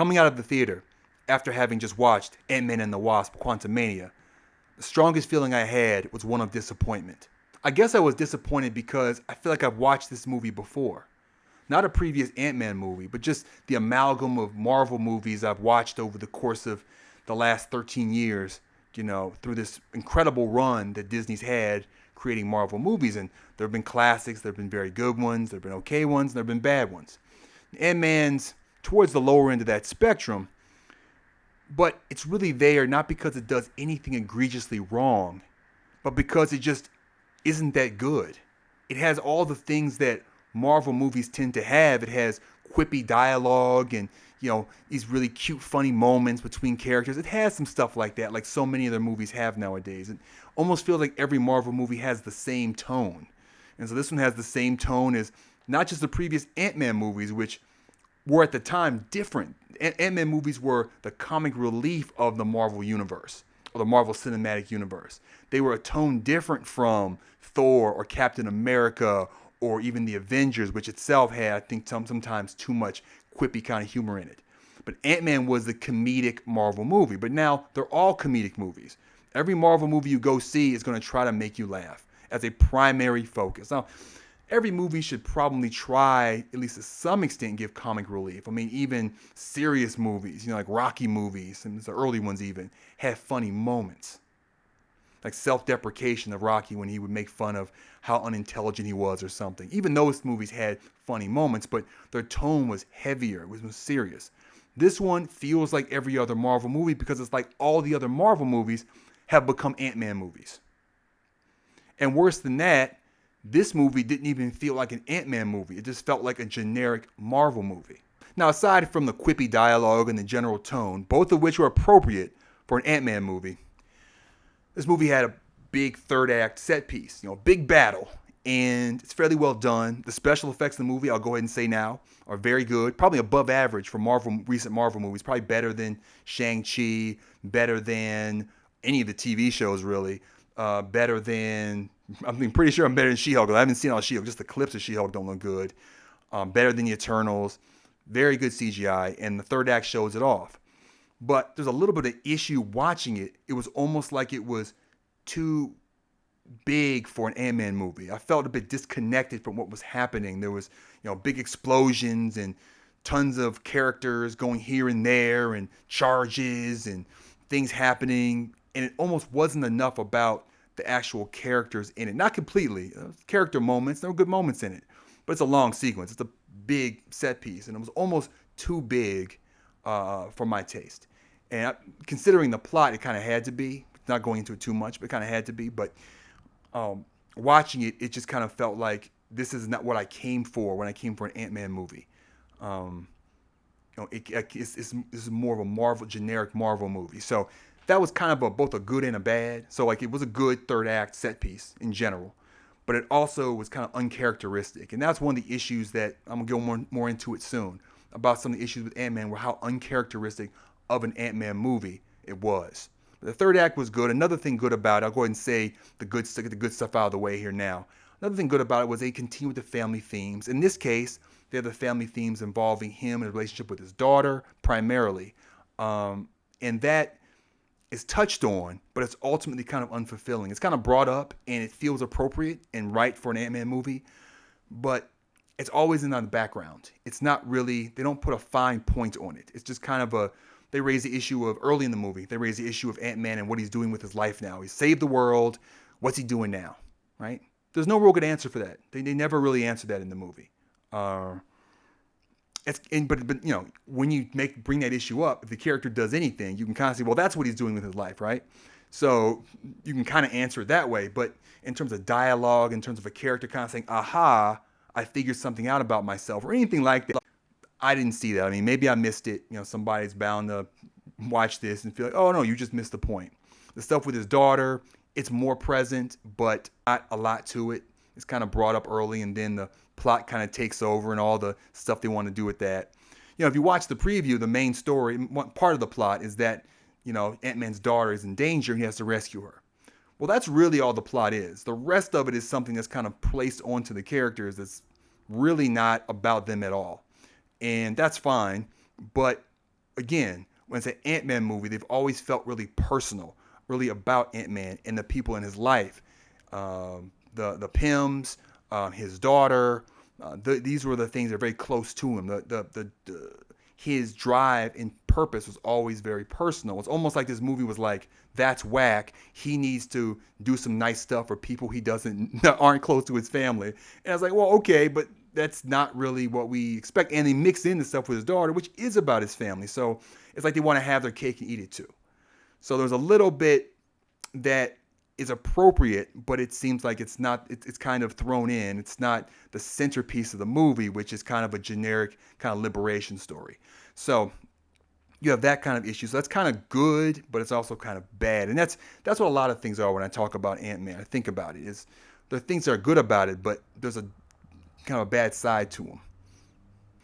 Coming out of the theater, after having just watched Ant-Man and the Wasp: Quantumania, the strongest feeling I had was one of disappointment. I guess I was disappointed because I feel like I've watched this movie before. Not a previous Ant-Man movie, but just the amalgam of Marvel movies I've watched over the course of the last 13 years, through this incredible run that Disney's had creating Marvel movies. And there have been classics, there have been very good ones, there have been okay ones, and there have been bad ones. Ant-Man's towards the lower end of that spectrum, but it's really there not because it does anything egregiously wrong, but because it just isn't that good. It has all the things that Marvel movies tend to have. It has quippy dialogue and, these really cute, funny moments between characters. It has some stuff like that, like so many other movies have nowadays. It almost feels like every Marvel movie has the same tone. And so this one has the same tone as not just the previous Ant-Man movies, which were at the time different. Ant-Man movies were the comic relief of the Marvel universe, or the Marvel Cinematic Universe. They were a tone different from Thor or Captain America or even the Avengers, which itself had, I think, sometimes too much quippy kind of humor in it. But Ant-Man was the comedic Marvel movie. But now they're all comedic movies. Every Marvel movie you go see is going to try to make you laugh as a primary focus. Now, every movie should probably try, at least to some extent, give comic relief. I mean, even serious movies, like Rocky movies, and the early ones even, have funny moments. Like self-deprecation of Rocky when he would make fun of how unintelligent he was or something. Even those movies had funny moments, but their tone was heavier, it was more serious. This one feels like every other Marvel movie because it's like all the other Marvel movies have become Ant-Man movies. And worse than that, this movie didn't even feel like an Ant-Man movie. It just felt like a generic Marvel movie. Now, aside from the quippy dialogue and the general tone, both of which were appropriate for an Ant-Man movie, this movie had a big third act set piece, big battle, and it's fairly well done. The special effects in the movie, I'll go ahead and say now, are very good, probably above average for recent Marvel movies, probably better than Shang-Chi, better than any of the TV shows really, better than, pretty sure I'm better than She-Hulk. I haven't seen all She-Hulk, just the clips of She-Hulk don't look good. Better than the Eternals, very good CGI, and the third act shows it off. But there's a little bit of issue watching it. It was almost like it was too big for an Ant-Man movie. I felt a bit disconnected from what was happening. There was, big explosions and tons of characters going here and there and charges and things happening. And it almost wasn't enough about the actual characters in it. Not completely. Character moments. There were good moments in it. But it's a long sequence. It's a big set piece. And it was almost too big for my taste. And considering the plot, it kind of had to be. Not going into it too much, but it kind of had to be. But watching it, it just kind of felt like this is not what I came for when I came for an Ant-Man movie. It's more of a generic Marvel movie. So that was kind of both a good and a bad. So it was a good third act set piece in general, but it also was kind of uncharacteristic. And that's one of the issues that I'm gonna go more into it soon about some of the issues with Ant-Man were how uncharacteristic of an Ant-Man movie it was. But the third act was good. Another thing good about it, I'll go ahead and say get the good stuff out of the way here now. Another thing good about it was they continued with the family themes. In this case, they're the family themes involving him and a relationship with his daughter primarily. And that is touched on, but it's ultimately kind of unfulfilling. It's kind of brought up and it feels appropriate and right for an Ant-Man movie, but it's always in the background. It's not really, they don't put a fine point on it. It's just kind of they raise the issue of, early in the movie, they raise the issue of Ant-Man and what he's doing with his life now. He's saved the world. What's he doing now, right? There's no real good answer for that. They never really answered that in the movie. But when you bring that issue up, if the character does anything, you can kind of say, well, that's what he's doing with his life, right? So you can kind of answer it that way. But in terms of dialogue, in terms of a character kind of saying, aha, I figured something out about myself or anything like that, I didn't see that. I mean, maybe I missed it. Somebody's bound to watch this and feel like, oh no, you just missed the point. The stuff with his daughter, it's more present, but not a lot to it. It's kind of brought up early, and then the plot kind of takes over and all the stuff they want to do with that. If you watch the preview, the main story, part of the plot is that, Ant-Man's daughter is in danger and he has to rescue her. Well, that's really all the plot is. The rest of it is something that's kind of placed onto the characters that's really not about them at all. And that's fine. But again, when it's an Ant-Man movie, they've always felt really personal, really about Ant-Man and the people in his life. The Pyms, his daughter, these were the things that are very close to him. His drive and purpose was always very personal. It's almost like this movie was like, that's whack. He needs to do some nice stuff for people he doesn't aren't close to his family. And I was like, well, okay, but that's not really what we expect. And they mix in the stuff with his daughter, which is about his family. So it's like they want to have their cake and eat it too. So there's a little bit that is appropriate, but it seems like it's not, it's kind of thrown in. It's not the centerpiece of the movie, which is kind of a generic kind of liberation story. So you have that kind of issue. So that's kind of good, but it's also kind of bad. And that's what a lot of things are when I talk about Ant-Man. I think about it is there are things that are good about it, but there's a kind of a bad side to them.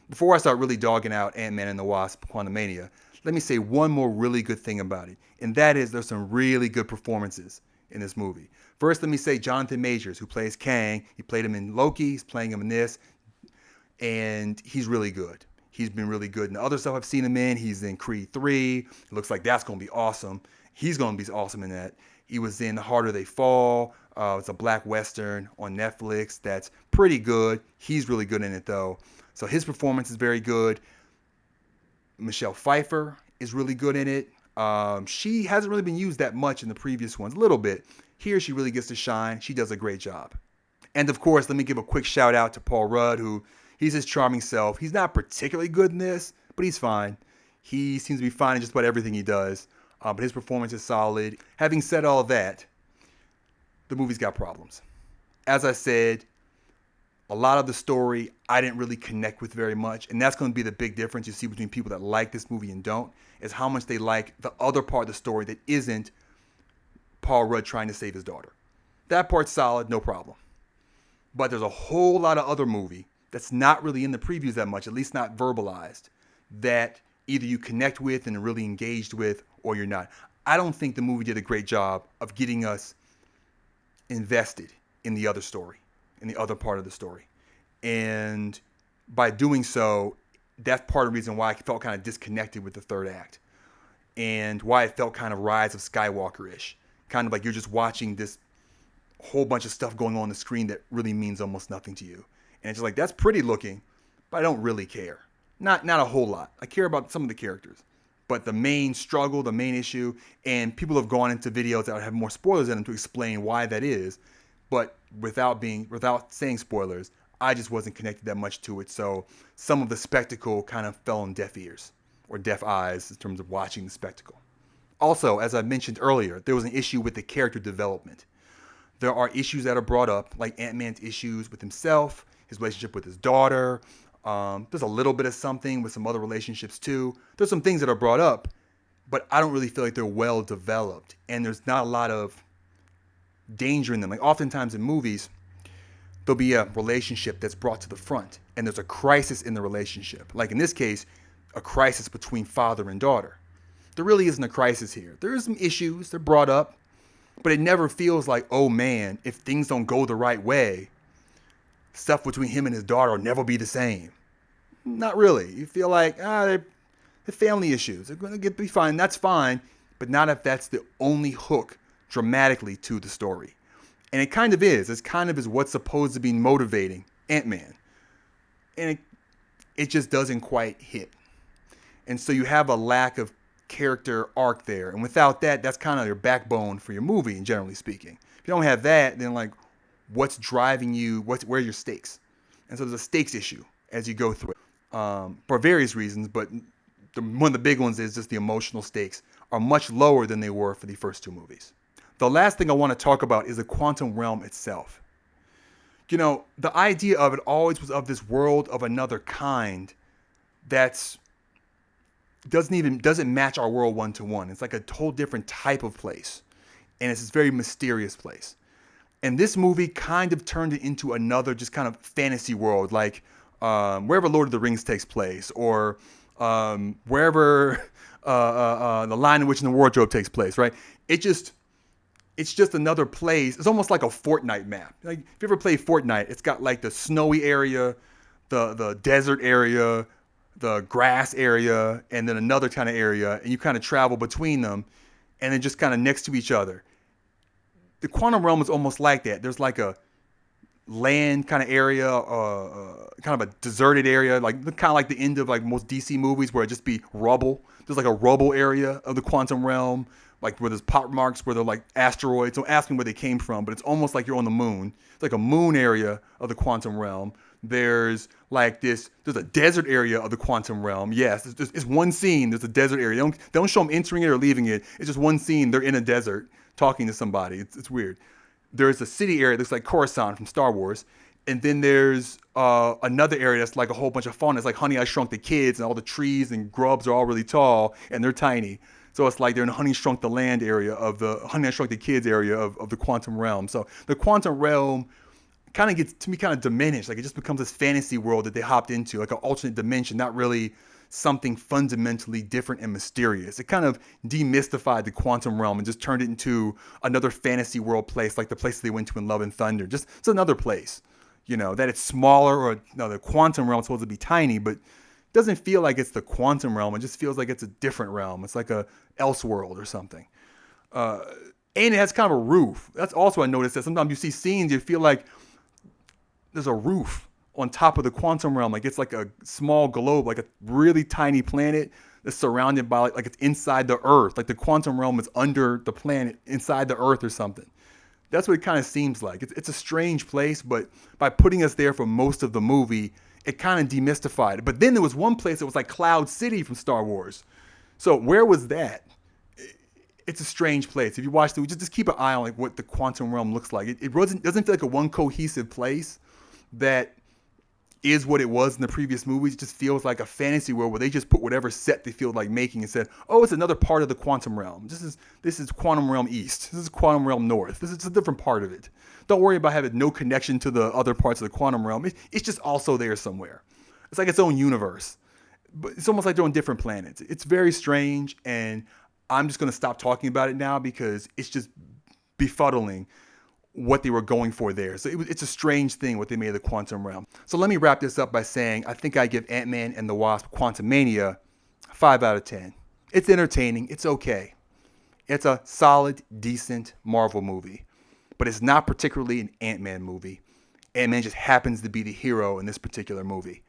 Before I start really dogging out Ant-Man and the Wasp, Quantumania, let me say one more really good thing about it, and that is there's some really good performances in this movie. First, let me say Jonathan Majors, who plays Kang. He played him in Loki. He's playing him in this, and he's really good. He's been really good in the other stuff I've seen him in. He's in Creed 3. It looks like that's going to be awesome. He's going to be awesome in that. He was in The Harder They Fall. It's a black Western on Netflix that's pretty good. He's really good in it, though. So his performance is very good. Michelle Pfeiffer is really good in it. She hasn't really been used that much in the previous ones, a little bit. Here she really gets to shine. She does a great job. And of course, let me give a quick shout out to Paul Rudd, who he's his charming self. He's not particularly good in this, but he's fine. He seems to be fine in just about everything he does. But his performance is solid. Having said all that, the movie's got problems. As I said, a lot of the story I didn't really connect with very much. And that's going to be the big difference you see between people that like this movie and don't, is how much they like the other part of the story that isn't Paul Rudd trying to save his daughter. That part's solid, no problem. But there's a whole lot of other movie that's not really in the previews that much, at least not verbalized, that either you connect with and are really engaged with or you're not. I don't think the movie did a great job of getting us invested in the other story, in the other part of the story. And by doing so, that's part of the reason why I felt kind of disconnected with the third act and why it felt kind of Rise of Skywalker-ish. Kind of like you're just watching this whole bunch of stuff going on the screen that really means almost nothing to you. And it's just like, that's pretty looking, but I don't really care. Not a whole lot. I care about some of the characters. But the main struggle, the main issue, and people have gone into videos that have more spoilers in them to explain why that is. But without saying spoilers, I just wasn't connected that much to it. So some of the spectacle kind of fell on deaf ears or deaf eyes in terms of watching the spectacle. Also, as I mentioned earlier, there was an issue with the character development. There are issues that are brought up, like Ant-Man's issues with himself, his relationship with his daughter. There's a little bit of something with some other relationships too. There's some things that are brought up, but I don't really feel like they're well developed. And there's not a lot of danger in them. Like oftentimes in movies, there'll be a relationship that's brought to the front and there's a crisis in the relationship. Like in this case, a crisis between father and daughter. There really isn't a crisis here. There are some issues, they're brought up, but it never feels like, oh man, if things don't go the right way, stuff between him and his daughter will never be the same. Not really. You feel like, they're family issues. They're going to be fine. That's fine, but not if that's the only hook dramatically to the story. And it kind of is. It kind of is what's supposed to be motivating Ant-Man. And it just doesn't quite hit. And so you have a lack of character arc there. And without that, that's kind of your backbone for your movie, generally speaking. If you don't have that, then like, what's driving you? Where are your stakes? And so there's a stakes issue as you go through it for various reasons, but one of the big ones is just the emotional stakes are much lower than they were for the first two movies. The last thing I want to talk about is the quantum realm itself. You know, the idea of it always was of this world of another kind that's doesn't match our world one to one. It's like a whole different type of place, and it's this very mysterious place. And this movie kind of turned it into another just kind of fantasy world, like wherever Lord of the Rings takes place, or wherever The Lion, the Witch, and the Wardrobe takes place, right? It's just another place. It's almost like a Fortnite map. Like if you ever play Fortnite, it's got like the snowy area, the desert area, the grass area and then another kind of area, and you kind of travel between them, and then just kind of next to each other. The quantum realm is almost like that. There's like a land kind of area, kind of a deserted area, like kind of like the end of like most DC movies where it just be rubble. There's like a rubble area of the quantum realm, like where there's pop marks, where they're like asteroids. Don't ask me where they came from, but it's almost like you're on the moon. It's like a moon area of the quantum realm. There's like this. There's a desert area of the quantum realm. Yes, it's one scene. There's a desert area. They don't show them entering it or leaving it. It's just one scene. They're in a desert talking to somebody. It's weird. There's a city area that's like Coruscant from Star Wars, and then there's another area that's like a whole bunch of fauna. It's like Honey, I Shrunk the Kids, and all the trees and grubs are all really tall and they're tiny. So it's like they're in Honey Shrunk the Land area of the Honey, I Shrunk the Kids area of the quantum realm. So the quantum realm kind of gets to me kind of diminished. Like it just becomes this fantasy world that they hopped into, like an alternate dimension, not really something fundamentally different and mysterious. It kind of demystified the quantum realm and just turned it into another fantasy world place, like the place they went to in Love and Thunder. Just it's another place, you know, that it's smaller, or no, the quantum realm is supposed to be tiny, but it doesn't feel like it's the quantum realm. It just feels like it's a different realm. It's like a Elseworld or something. And it has kind of a roof. That's also I noticed that sometimes you see scenes, you feel like there's a roof on top of the quantum realm. Like it's like a small globe, like a really tiny planet that's surrounded by like it's inside the earth. Like the quantum realm is under the planet, inside the earth or something. That's what it kind of seems like. It's a strange place, but by putting us there for most of the movie, it kind of demystified it. But then there was one place that was like Cloud City from Star Wars. So where was that? It's a strange place. If you watch it, just keep an eye on like what the quantum realm looks like. It doesn't feel like a one cohesive place that is what it was in the previous movies. It just feels like a fantasy world where they just put whatever set they feel like making and said, oh, it's another part of the quantum realm. This is quantum realm east. This is quantum realm north. This is a different part of it. Don't worry about having no connection to the other parts of the quantum realm. It's just also there somewhere. It's like its own universe. But it's almost like they're on different planets. It's very strange, and I'm just going to stop talking about it now because it's just befuddling what they were going for there. So it's a strange thing what they made of the quantum realm. So let me wrap this up by saying I think I give Ant-Man and the Wasp Quantumania 5 out of 10. It's entertaining. It's okay. It's a solid, decent Marvel movie. But it's not particularly an Ant-Man movie. Ant-Man just happens to be the hero in this particular movie.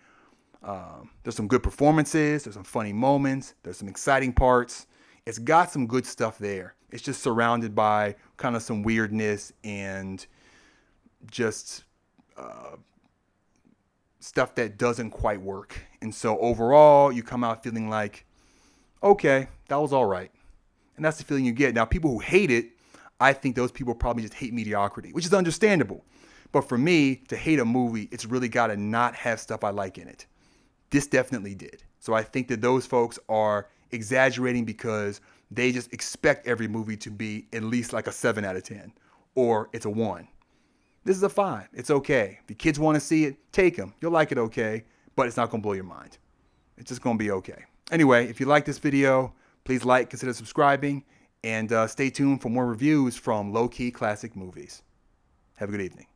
There's some good performances. There's some funny moments. There's some exciting parts. It's got some good stuff there. It's just surrounded by kind of some weirdness and just stuff that doesn't quite work. And so overall, you come out feeling like, okay, that was all right. And that's the feeling you get. Now, people who hate it, I think those people probably just hate mediocrity, which is understandable. But for me, to hate a movie, it's really got to not have stuff I like in it. This definitely did. So I think that those folks are exaggerating because they just expect every movie to be at least like a 7 out of 10 or it's a 1. This is a 5. It's okay. If the kids want to see it, take them. You'll like it okay, but it's not going to blow your mind. It's just going to be okay. Anyway, if you like this video, please like, consider subscribing, and stay tuned for more reviews from Low Key Classic Movies. Have a good evening.